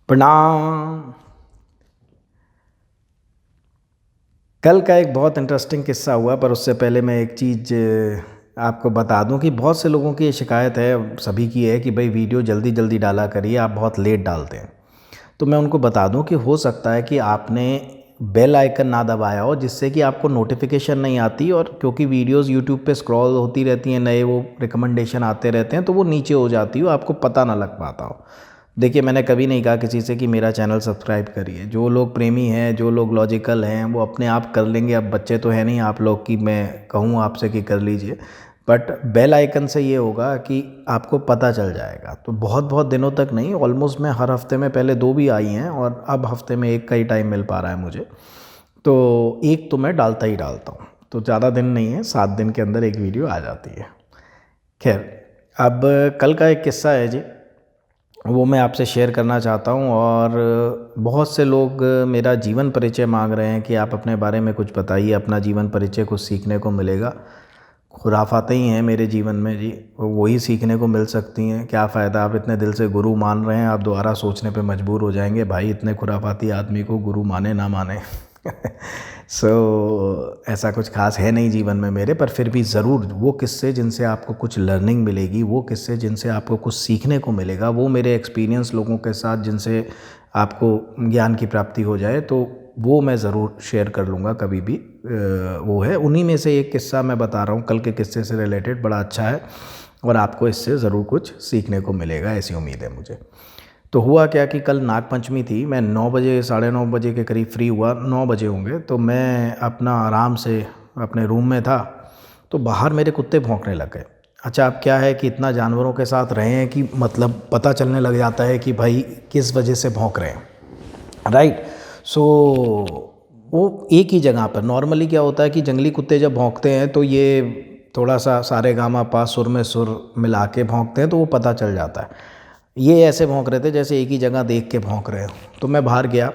प्रणाम। कल का एक बहुत इंटरेस्टिंग किस्सा हुआ, पर उससे पहले मैं एक चीज़ आपको बता दूं कि बहुत से लोगों की ये शिकायत है, सभी की है कि भाई वीडियो जल्दी जल्दी डाला करिए, आप बहुत लेट डालते हैं। तो मैं उनको बता दूं कि हो सकता है कि आपने बेल आइकन ना दबाया हो, जिससे कि आपको नोटिफिकेशन नहीं आती, और क्योंकि वीडियोस यूट्यूब पे स्क्रॉल होती रहती हैं, नए वो रिकमेंडेशन आते रहते हैं, तो वो नीचे हो जाती हो, आपको पता ना लग पाता हो। देखिए, मैंने कभी नहीं कहा किसी से कि मेरा चैनल सब्सक्राइब करिए। जो लोग प्रेमी हैं, जो लोग लॉजिकल हैं, वो अपने आप कर लेंगे। अब बच्चे तो हैं नहीं आप लोग कि मैं कहूँ आपसे कि कर लीजिए। बट बेल आइकन से ये होगा कि आपको पता चल जाएगा। तो बहुत बहुत दिनों तक नहीं, ऑलमोस्ट मैं हर हफ्ते में, पहले 2 भी आई हैं और अब हफ्ते में 1 का ही टाइम मिल पा रहा है मुझे। तो एक तो मैं डालता ही डालता हूँ, तो ज़्यादा दिन नहीं है, 7 दिन के अंदर एक वीडियो आ जाती है। खैर, अब कल का एक किस्सा है जी, वो मैं आपसे शेयर करना चाहता हूँ। और बहुत से लोग मेरा जीवन परिचय मांग रहे हैं कि आप अपने बारे में कुछ बताइए, अपना जीवन परिचय, कुछ सीखने को मिलेगा। खुराफातें ही हैं मेरे जीवन में जी, वही सीखने को मिल सकती हैं। क्या फ़ायदा, आप इतने दिल से गुरु मान रहे हैं, आप दोबारा सोचने पे मजबूर हो जाएंगे, भाई इतने खुराफाती आदमी को गुरु माने ना माने। ऐसा कुछ खास है नहीं जीवन में मेरे, पर फिर भी ज़रूर वो किस्से जिनसे आपको कुछ लर्निंग मिलेगी, वो किस्से जिनसे आपको कुछ सीखने को मिलेगा, वो मेरे एक्सपीरियंस लोगों के साथ जिनसे आपको ज्ञान की प्राप्ति हो जाए, तो वो मैं ज़रूर शेयर कर लूँगा कभी भी। वो है, उन्हीं में से एक किस्सा मैं बता रहा हूँ, कल के किस्से से रिलेटेड, बड़ा अच्छा है और आपको इससे ज़रूर कुछ सीखने को मिलेगा, ऐसी उम्मीद है मुझे। तो हुआ क्या कि कल नागपंचमी थी। मैं 9 बजे, साढ़े 9 बजे के करीब फ्री हुआ, 9 बजे होंगे। तो मैं अपना आराम से अपने रूम में था, तो बाहर मेरे कुत्ते भौंकने लग गए। अच्छा, अब क्या है कि इतना जानवरों के साथ रहे हैं कि मतलब पता चलने लग जाता है कि भाई किस वजह से भौंक रहे हैं, राइट। सो वो एक ही जगह पर, नॉर्मली क्या होता है कि जंगली कुत्ते जब भौंकते हैं तो ये थोड़ा सा सारे गामा पा सुर में सुर मिला के भौंकते हैं, तो वो पता चल जाता है। ये ऐसे भौंक रहे थे जैसे एक ही जगह देख के भौंक रहे हो। तो मैं बाहर गया,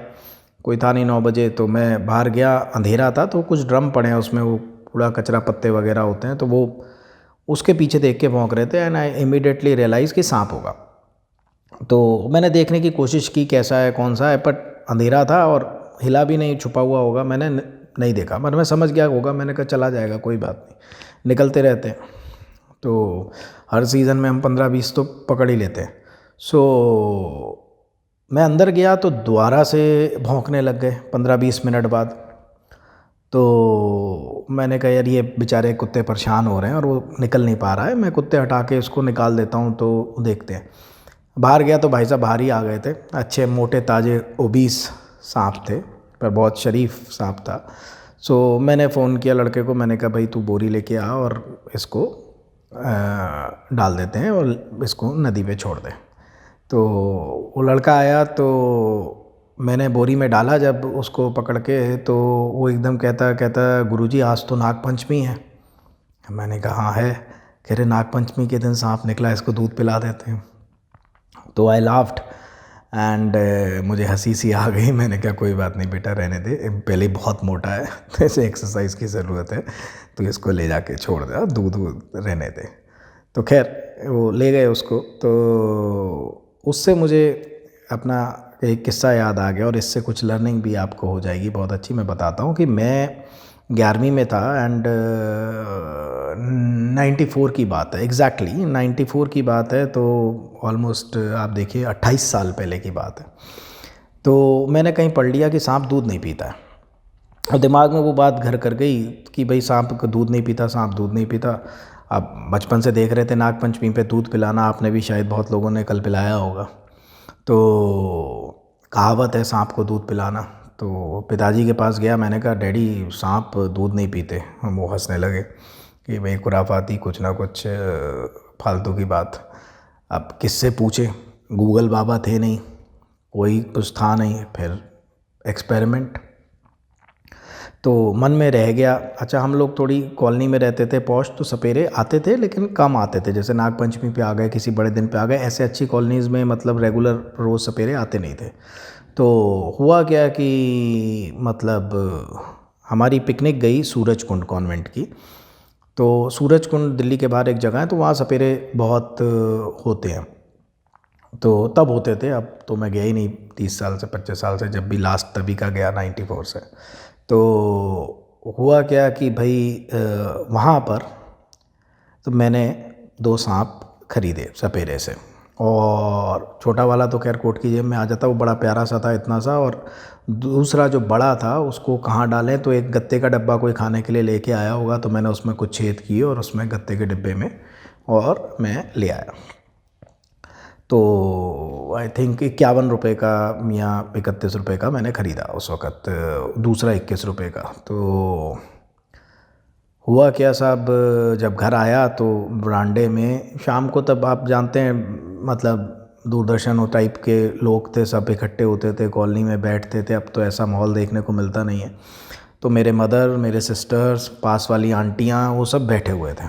कोई था नहीं 9 बजे, तो मैं बाहर गया, अंधेरा था, तो कुछ ड्रम पड़े हैं उसमें, वो कूड़ा कचरा पत्ते वगैरह होते हैं, तो वो उसके पीछे देख के भौंक रहे थे। एंड आई इमीडिएटली रियलाइज़ कि सांप होगा। तो मैंने देखने की कोशिश की कैसा है, कौन सा है, बट अंधेरा था और हिला भी नहीं, छुपा हुआ होगा, मैंने नहीं देखा, पर मैं समझ गया होगा। मैंने कहा चला जाएगा, कोई बात नहीं, निकलते रहते हैं। तो हर सीज़न में हम 15-20 तो पकड़ ही लेते हैं। सो मैं अंदर गया तो दोबारा से भौंकने लग गए 15-20 मिनट बाद। तो मैंने कहा यार ये बेचारे कुत्ते परेशान हो रहे हैं और वो निकल नहीं पा रहा है, मैं कुत्ते हटा के इसको निकाल देता हूँ, तो देखते हैं। बाहर गया तो भाई साहब बाहर ही आ गए थे, अच्छे मोटे ताजे ओबीस सांप थे, पर बहुत शरीफ सांप था। सो मैंने फ़ोन किया लड़के को, मैंने कहा भाई तू बोरी लेके आ और इसको डाल देते हैं और इसको नदी पे छोड़ दें। तो वो लड़का आया, तो मैंने बोरी में डाला जब उसको पकड़ के, तो वो एकदम कहता कहता गुरुजी आज तो नागपंचमी है। मैंने कहा हाँ है। कह रहे नागपंचमी के दिन सांप निकला, इसको दूध पिला देते हैं। तो आई लाफ्ड एंड मुझे हंसी सी आ गई। मैंने कहा कोई बात नहीं बेटा, रहने दे, पहले ही बहुत मोटा है तो इसे एक्सरसाइज की ज़रूरत है, तो इसको ले जाके छोड़ दे, दूध रहने दे। तो खैर वो ले गए उसको। तो उससे मुझे अपना एक किस्सा याद आ गया, और इससे कुछ लर्निंग भी आपको हो जाएगी बहुत अच्छी। मैं बताता हूँ कि मैं 11वीं में था, एंड 94 की बात है, एग्जैक्टली 94 की बात है। तो ऑलमोस्ट आप देखिए 28 साल पहले की बात है। तो मैंने कहीं पढ़ लिया कि सांप दूध नहीं पीता है, और दिमाग में वो बात घर कर गई कि भाई सांप का दूध नहीं पीता, सांप दूध नहीं पीता। अब बचपन से देख रहे थे नागपंचमी पे दूध पिलाना, आपने भी शायद बहुत लोगों ने कल पिलाया होगा। तो कहावत है सांप को दूध पिलाना। तो पिताजी के पास गया, मैंने कहा डैडी सांप दूध नहीं पीते। वो हंसने लगे कि भाई खुराफाती कुछ ना कुछ फालतू की बात। अब किससे पूछे, गूगल बाबा थे नहीं, कोई कुछ था नहीं, फिर एक्सपेरिमेंट तो मन में रह गया। अच्छा, हम लोग थोड़ी कॉलोनी में रहते थे पॉश, तो सपेरे आते थे लेकिन कम आते थे, जैसे नागपंचमी पे आ गए, किसी बड़े दिन पे आ गए, ऐसे अच्छी कॉलोनीज़ में मतलब रेगुलर रोज़ सपेरे आते नहीं थे। तो हुआ क्या कि मतलब हमारी पिकनिक गई सूरज कुंड कॉन्वेंट की। तो सूरज कुंड दिल्ली के बाहर एक जगह है, तो वहाँ सपेरे बहुत होते हैं। तो तब होते थे, अब तो मैं गया ही नहीं 30 साल से 25 साल से, जब भी लास्ट तभी का गया 94 से। तो हुआ क्या कि भाई वहाँ पर तो मैंने 2 सांप खरीदे सपेरे से, और छोटा वाला तो खैर कोट की जेब में आ जाता, वो बड़ा प्यारा सा था इतना सा, और दूसरा जो बड़ा था उसको कहाँ डालें, तो एक गत्ते का डब्बा कोई खाने के लिए लेके आया होगा, तो मैंने उसमें कुछ छेद किए और उसमें गत्ते के डिब्बे में, और मैं ले आया। तो आई थिंक 51 रुपये का या 31 रुपये का मैंने ख़रीदा उस वक़्त, दूसरा 21 रुपये का। तो हुआ क्या साहब, जब घर आया तो बरामदे में शाम को, तब आप जानते हैं मतलब दूरदर्शन और टाइप के लोग थे, सब इकट्ठे होते थे कॉलोनी में बैठते थे। अब तो ऐसा माहौल देखने को मिलता नहीं है। तो मेरे मदर, मेरे सिस्टर्स, पास वाली आंटियाँ, वो सब बैठे हुए थे।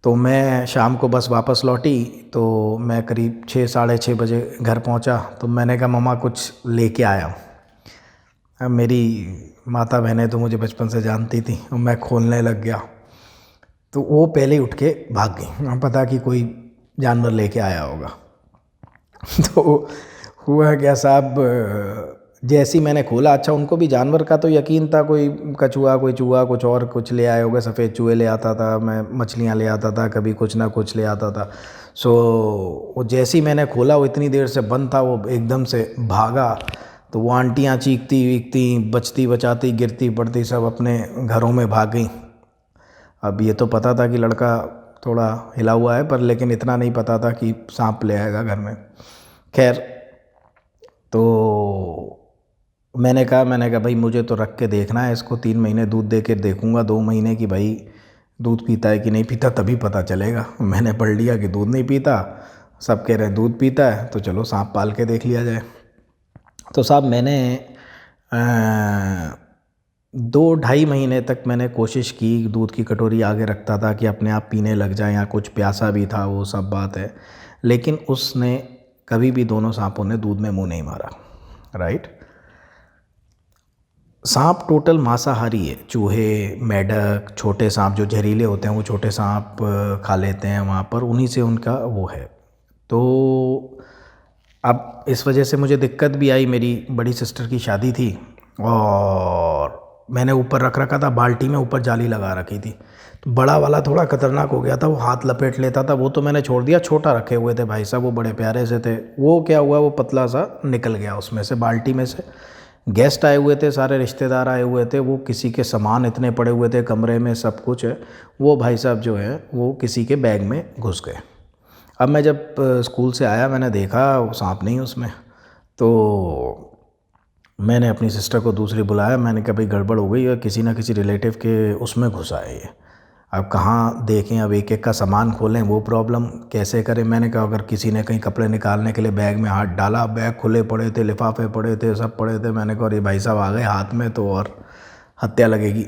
तो मैं शाम को बस वापस लौटी, तो मैं करीब 6 साढ़े 6 बजे घर पहुंचा। तो मैंने कहा मम्मा कुछ लेके आया हूँ। अब मेरी माता बहनें तो मुझे बचपन से जानती थी, और मैं खोलने लग गया तो वो पहले ही उठ के भाग गई, पता कि कोई जानवर लेके आया होगा। तो हुआ क्या साहब, जैसे ही मैंने खोला, अच्छा उनको भी जानवर का तो यकीन था, कोई कछुआ, कोई चूहा, कुछ और कुछ ले आए होंगे, सफ़ेद चूहे ले आता था, मैं मछलियाँ ले आता था, कभी कुछ ना कुछ ले आता था। सो वो जैसे ही मैंने खोला, वो इतनी देर से बंद था, वो एकदम से भागा। तो वो आंटियाँ चीखती वीखती, बचती बचाती, गिरती पड़ती, सब अपने घरों में भाग गई। अब ये तो पता था कि लड़का थोड़ा हिला हुआ है, पर लेकिन इतना नहीं पता था कि सांप ले आएगा घर में। खैर, तो मैंने कहा भाई मुझे तो रख के देखना है इसको, 3 महीने दूध दे के देखूँगा, 2 महीने की भाई दूध पीता है कि नहीं पीता, तभी पता चलेगा। मैंने पढ़ लिया कि दूध नहीं पीता, सब कह रहे हैं दूध पीता है, तो चलो सांप पाल के देख लिया जाए। तो साहब मैंने 2 ढाई महीने तक मैंने कोशिश की, दूध की कटोरी आगे रखता था कि अपने आप पीने लग जाए, या कुछ प्यासा भी था, वो सब बात है, लेकिन उसने कभी भी, दोनों सांपों ने दूध में मुंह नहीं मारा। राइट। सांप टोटल मांसाहारी है, चूहे, मेढक, छोटे सांप जो जहरीले होते हैं, वो छोटे सांप खा लेते हैं वहाँ पर, उन्हीं से उनका वो है। तो अब इस वजह से मुझे दिक्कत भी आई। मेरी बड़ी सिस्टर की शादी थी, और मैंने ऊपर रख रखा था बाल्टी में, ऊपर जाली लगा रखी थी। तो बड़ा वाला थोड़ा खतरनाक हो गया था, वो हाथ लपेट लेता था, वो तो मैंने छोड़ दिया। छोटा रखे हुए थे भाई साहब, वो बड़े प्यारे से थे, वो क्या हुआ, वो पतला सा निकल गया उसमें से, बाल्टी में से। गेस्ट आए हुए थे, सारे रिश्तेदार आए हुए थे, वो किसी के सामान इतने पड़े हुए थे कमरे में, सब कुछ है, वो भाई साहब जो है वो किसी के बैग में घुस गए। अब मैं जब स्कूल से आया, मैंने देखा वो सांप नहीं उसमें। तो मैंने अपनी सिस्टर को दूसरी बुलाया, मैंने कहा भाई गड़बड़ हो गई है, किसी ना किसी रिलेटिव के उसमें घुसा है ये। अब कहाँ देखें, अब एक एक का सामान खोलें, वो प्रॉब्लम कैसे करें। मैंने कहा अगर किसी ने कहीं कपड़े निकालने के लिए बैग में हाथ डाला, बैग खुले पड़े थे, लिफाफे पड़े थे, सब पड़े थे, मैंने कहा अरे भाई साहब आ गए हाथ में तो और हत्या लगेगी।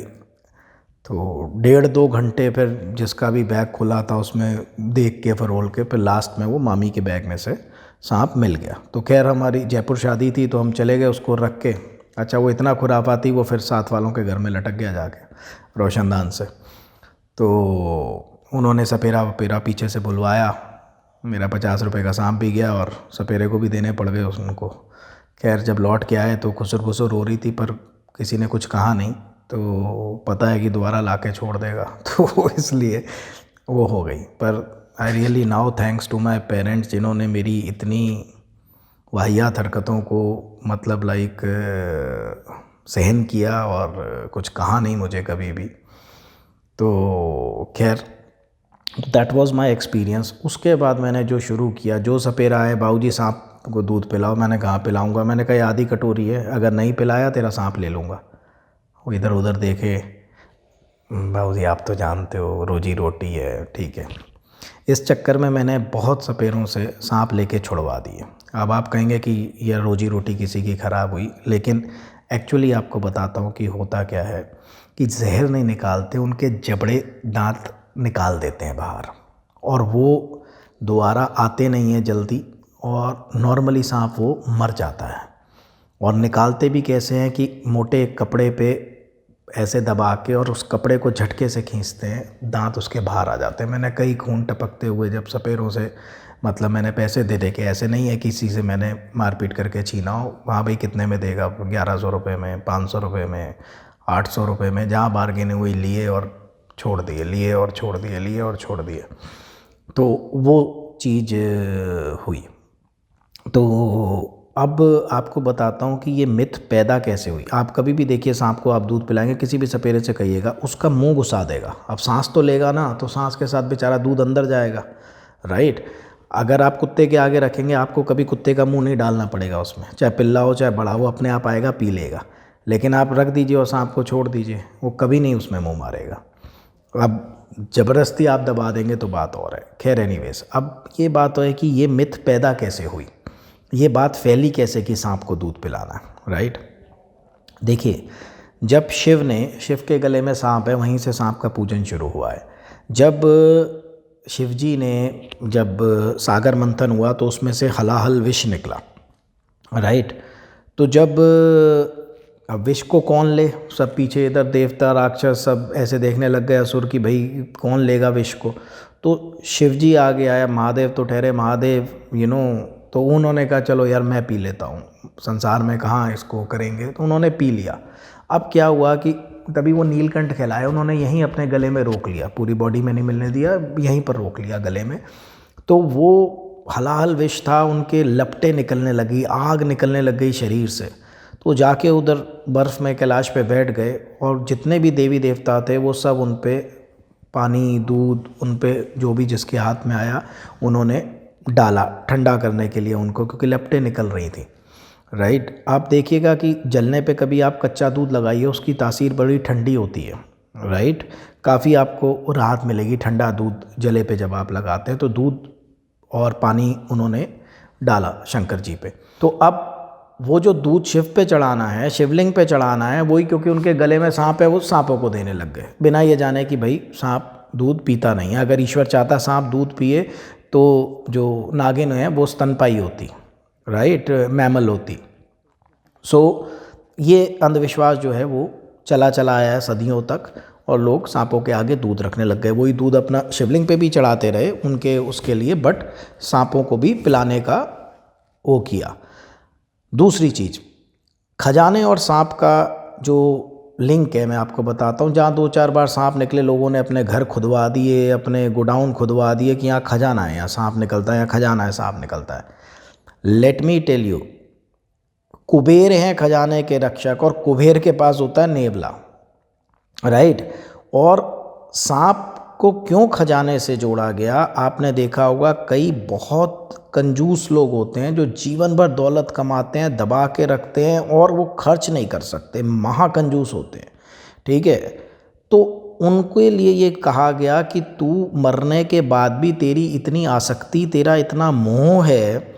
तो 1.5-2 घंटे फिर जिसका भी बैग खुला था उसमें देख के, फरोल के, फिर लास्ट में वो मामी के बैग में से सांप मिल गया। तो खैर हमारी जयपुर शादी थी, तो हम चले गए उसको रख के। अच्छा वो इतना खुराफाती, वो फिर साथ वालों के घर में लटक गया जाके रोशनदान से। तो उन्होंने सपेरा वपेरा पीछे से बुलवाया, मेरा 50 रुपये का सांप भी गया, और सपेरे को भी देने पड़ गए उनको। खैर जब लौट के आए तो खुसर खुसर हो रही थी, पर किसी ने कुछ कहा नहीं, तो पता है कि दोबारा ला के छोड़ देगा, तो इसलिए वो हो गई। पर I really now thanks to my parents, जिन्होंने मेरी इतनी वाहियात हरकतों को मतलब लाइक सहन किया, और कुछ कहा नहीं मुझे कभी भी। तो खैर दैट वाज माय एक्सपीरियंस। उसके बाद मैंने जो शुरू किया, जो सपेरा है, बाबूजी सांप को दूध पिलाओ, मैंने कहा पिलाऊंगा। मैंने कहा आधी कटोरी है, अगर नहीं पिलाया तेरा सांप ले लूँगा। वो इधर उधर देखे, बाबूजी आप तो जानते हो रोजी रोटी है, ठीक है। इस चक्कर में मैंने बहुत सपेरों से सांप लेके छुड़वा दिए। अब आप कहेंगे कि यह रोजी रोटी किसी की ख़राब हुई, लेकिन एक्चुअली आपको बताता हूँ कि होता क्या है कि जहर नहीं निकालते, उनके जबड़े दांत निकाल देते हैं बाहर, और वो दोबारा आते नहीं हैं जल्दी, और नॉर्मली सांप वो मर जाता है। और निकालते भी कैसे हैं कि मोटे कपड़े पे ऐसे दबा के, और उस कपड़े को झटके से खींचते हैं, दांत उसके बाहर आ जाते हैं। मैंने कई खून टपकते हुए जब सपेरों से मतलब मैंने पैसे दे दे के, ऐसे नहीं है किसी से मैंने मारपीट करके छीना हो। हाँ भाई कितने में देगा, 1100 रुपये में, 500 रुपये में, 800 रुपये में, जहाँ बार्गेनिंग हुई लिए और छोड़ दिए, लिए और छोड़ दिए, लिए और छोड़ दिए। तो वो चीज़ हुई। तो अब आपको बताता हूँ कि ये मिथ पैदा कैसे हुई। आप कभी भी देखिए सांप को आप दूध पिलाएंगे, किसी भी सपेरे से कहिएगा, उसका मुंह घुसा देगा। अब सांस तो लेगा ना, तो सांस के साथ बेचारा दूध अंदर जाएगा, राइट। अगर आप कुत्ते के आगे रखेंगे, आपको कभी कुत्ते का मुंह नहीं डालना पड़ेगा उसमें, चाहे पिल्ला हो चाहे बड़ा हो, अपने आप आएगा पी लेगा। लेकिन आप रख दीजिए और सांप को छोड़ दीजिए, वो कभी नहीं उसमें मुँह मारेगा। अब ज़बरदस्ती आप दबा देंगे तो बात और है। खैर एनीवेज, अब ये बात है कि ये मिथ पैदा कैसे हुई, ये बात फैली कैसे कि सांप को दूध पिलाना है, राइट। देखिए, जब शिव के गले में सांप है, वहीं से सांप का पूजन शुरू हुआ है। जब शिव जी ने जब सागर मंथन हुआ तो उसमें से हलाहल विष निकला, राइट। तो जब अब विष को कौन ले, सब पीछे इधर देवता राक्षस सब ऐसे देखने लग गए, असुर की भाई कौन लेगा विष को। तो शिव जी आगे आया, महादेव तो ठहरे महादेव, तो उन्होंने कहा चलो यार मैं पी लेता हूँ, संसार में कहाँ इसको करेंगे, तो उन्होंने पी लिया। अब क्या हुआ कि तभी वो नीलकंठ कहलाए, उन्होंने यहीं अपने गले में रोक लिया, पूरी बॉडी में नहीं मिलने दिया, यहीं पर रोक लिया गले में। तो वो हलाहल विष था, उनके लपटें निकलने लगी, आग निकलने लग गई शरीर से। तो जाके उधर बर्फ़ में कैलाश पे बैठ गए और जितने भी देवी देवता थे वो सब उन पे पानी दूध, उन पे जो भी जिसके हाथ में आया उन्होंने डाला ठंडा करने के लिए उनको, क्योंकि लपटें निकल रही थी, राइट। आप देखिएगा कि जलने पे कभी आप कच्चा दूध लगाइए, उसकी तासीर बड़ी ठंडी होती है, राइट। काफ़ी आपको राहत मिलेगी ठंडा दूध जले पे जब आप लगाते हैं। तो दूध और पानी उन्होंने डाला शंकर जी पे। तो अब वो जो दूध शिव पे चढ़ाना है, शिवलिंग पे चढ़ाना है, वही क्योंकि उनके गले में सांप है, वो सांपों को देने लग गए, बिना ये जाने कि भाई सांप दूध पीता नहीं है। अगर ईश्वर चाहता सांप दूध पिए तो जो नागिन है वो स्तनपायी होती, राइट, मैमल होती। सो ये अंधविश्वास जो है वो चला चला आया है सदियों तक, और लोग सांपों के आगे दूध रखने लग गए। वही दूध अपना शिवलिंग पे भी चढ़ाते रहे उनके उसके लिए, बट सांपों को भी पिलाने का वो किया। दूसरी चीज़, खजाने और सांप का जो लिंक है मैं आपको बताता हूँ। जहाँ 2-4 बार सांप निकले, लोगों ने अपने घर खुदवा दिए, अपने गोडाउन खुदवा दिए कि यहाँ खजाना है, यहाँ सांप निकलता है, यहाँ खजाना है, सांप निकलता है। Let me tell you, Kuber हैं खजाने के रक्षक, और कुबेर के पास होता है नेवला, राइट। और सांप को क्यों खजाने से जोड़ा गया, आपने देखा होगा कई बहुत कंजूस लोग होते हैं जो जीवन भर दौलत कमाते हैं, दबा के रखते हैं और वो खर्च नहीं कर सकते, महाकंजूस होते हैं, ठीक है। तो उनके लिए ये कहा गया कि तू मरने के बाद भी तेरी इतनी आसक्ति, तेरा इतना मोह है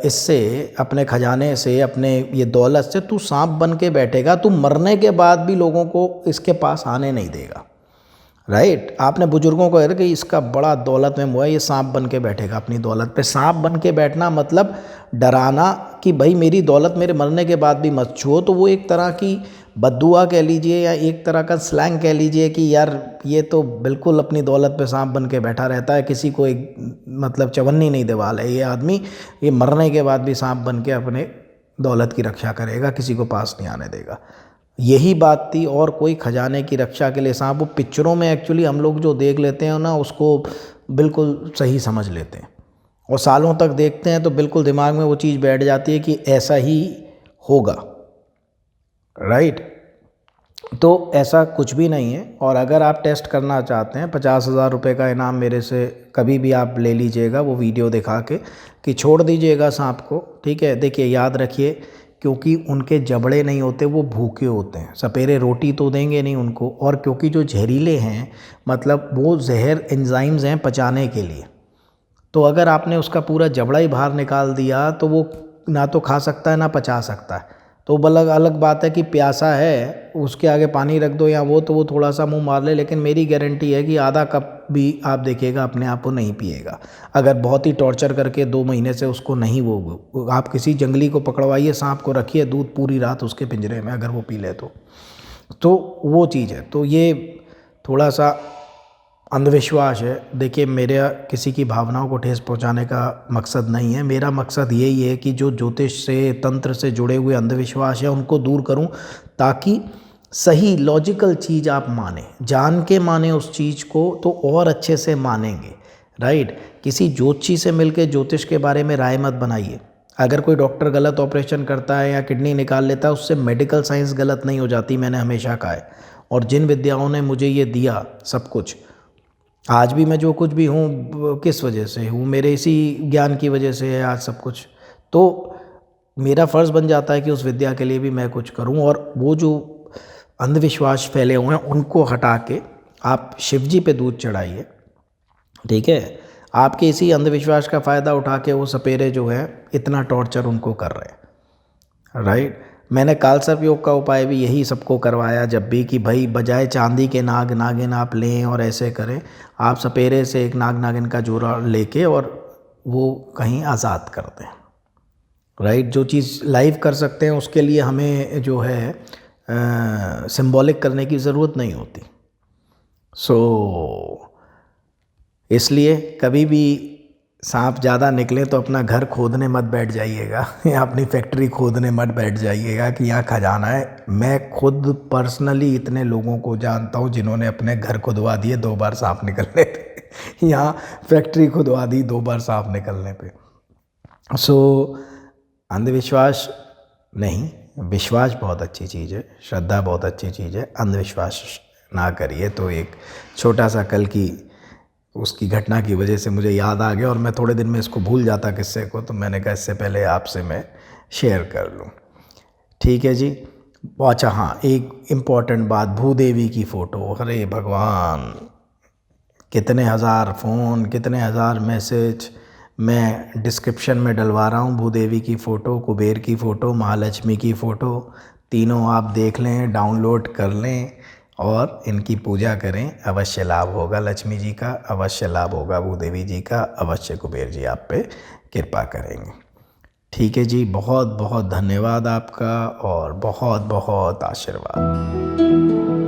इससे, अपने खजाने से, अपने ये दौलत से, तू सांप बन के बैठेगा, तू मरने के बाद भी लोगों को इसके पास आने नहीं देगा, राइट। आपने बुजुर्गों को कहा कि इसका बड़ा दौलत में मोह है, ये सांप बन के बैठेगा अपनी दौलत पे। सांप बन के बैठना मतलब डराना कि भाई मेरी दौलत मेरे मरने के बाद भी मत छुओ। तो वो एक तरह की बद्दुआ कह लीजिए या एक तरह का स्लैंग कह लीजिए कि यार ये तो बिल्कुल अपनी दौलत पे सांप बन के बैठा रहता है, किसी को एक मतलब चवन्नी नहीं दिवाल है ये आदमी, ये मरने के बाद भी सांप बन के अपने दौलत की रक्षा करेगा, किसी को पास नहीं आने देगा। यही बात थी, और कोई खजाने की रक्षा के लिए सांप। वो पिक्चरों में एक्चुअली हम लोग जो देख लेते हैं ना, उसको बिल्कुल सही समझ लेते हैं और सालों तक देखते हैं तो बिल्कुल दिमाग में वो चीज़ बैठ जाती है कि ऐसा ही होगा, राइट। तो ऐसा कुछ भी नहीं है। और अगर आप टेस्ट करना चाहते हैं, 50,000 रुपये का इनाम मेरे से कभी भी आप ले लीजिएगा, वो वीडियो दिखा के कि छोड़ दीजिएगा सांप को, ठीक है। देखिए याद रखिए, क्योंकि उनके जबड़े नहीं होते, वो भूखे होते हैं, सपेरे रोटी तो देंगे नहीं उनको, और क्योंकि जो जहरीले हैं मतलब वो जहर एंजाइम्स हैं पचाने के लिए। तो अगर आपने उसका पूरा जबड़ा ही बाहर निकाल दिया तो वो ना तो खा सकता है ना पचा सकता है। तो अलग अलग बात है कि प्यासा है, उसके आगे पानी रख दो या वो, तो वो थोड़ा सा मुंह मार ले, लेकिन मेरी गारंटी है कि आधा कप भी आप देखिएगा अपने आप को नहीं पिएगा। अगर बहुत ही टॉर्चर करके 2 महीने से उसको नहीं, वो आप किसी जंगली को पकड़वाइए, सांप को रखिए दूध पूरी रात उसके पिंजरे में, अगर वो पी ले तो वो चीज़ है। तो ये थोड़ा सा अंधविश्वास है, देखिए मेरा किसी की भावनाओं को ठेस पहुंचाने का मकसद नहीं है। मेरा मकसद यही है कि जो ज्योतिष से, तंत्र से जुड़े हुए अंधविश्वास है उनको दूर करूं, ताकि सही लॉजिकल चीज़ आप माने, जान के माने उस चीज़ को तो और अच्छे से मानेंगे, राइट। किसी ज्योतिषी से मिलकर ज्योतिष के बारे में राय मत बनाइए। अगर कोई डॉक्टर गलत ऑपरेशन करता है या किडनी निकाल लेता है, उससे मेडिकल साइंस गलत नहीं हो जाती, मैंने हमेशा कहा है। और जिन विद्याओं ने मुझे ये दिया सब कुछ, आज भी मैं जो कुछ भी हूँ किस वजह से हूँ, मेरे इसी ज्ञान की वजह से है आज सब कुछ। तो मेरा फ़र्ज़ बन जाता है कि उस विद्या के लिए भी मैं कुछ करूँ। और वो जो अंधविश्वास फैले हुए हैं उनको हटा के आप शिव जी पे दूध चढ़ाइए, ठीक है। आपके इसी अंधविश्वास का फ़ायदा उठा के वो सपेरे जो है इतना टॉर्चर उनको कर रहे हैं, राइट। मैंने कालसर्प योग का उपाय भी यही सबको करवाया, जब भी कि भाई बजाय चांदी के नाग नागिन आप लें और ऐसे करें, आप सपेरे से एक नाग नागिन का जोड़ा लेके और वो कहीं आज़ाद कर दें, राइट। जो चीज़ लाइव कर सकते हैं उसके लिए हमें जो है सिंबॉलिक करने की ज़रूरत नहीं होती। इसलिए कभी भी सांप ज़्यादा निकले तो अपना घर खोदने मत बैठ जाइएगा या अपनी फैक्ट्री खोदने मत बैठ जाइएगा कि यहाँ खजाना है। मैं खुद पर्सनली इतने लोगों को जानता हूँ जिन्होंने अपने घर खुदवा दिए 2 बार सांप निकलने पे यहाँ फैक्ट्री खुदवा दी 2 बार सांप निकलने पे। अंधविश्वास नहीं, विश्वास बहुत अच्छी चीज़ है, श्रद्धा बहुत अच्छी चीज़ है, अंधविश्वास ना करिए। तो एक छोटा सा कल की उसकी घटना की वजह से मुझे याद आ गया और मैं थोड़े दिन में इसको भूल जाता किस्से को, तो मैंने कहा इससे पहले आपसे मैं शेयर कर लूँ, ठीक है जी। अच्छा हाँ, एक इम्पॉर्टेंट बात, भूदेवी की फ़ोटो, अरे भगवान, कितने हज़ार फ़ोन, कितने हज़ार मैसेज मैं डिस्क्रिप्शन में डलवा रहा हूँ। भूदेवी की फ़ोटो, कुबेर की फ़ोटो, महालक्ष्मी की फ़ोटो, तीनों आप देख लें, डाउनलोड कर लें और इनकी पूजा करें, अवश्य लाभ होगा। लक्ष्मी जी का अवश्य लाभ होगा, भूदेवी जी का अवश्य कुबेर जी आप पे कृपा करेंगे, ठीक है जी। बहुत बहुत धन्यवाद आपका और बहुत बहुत आशीर्वाद।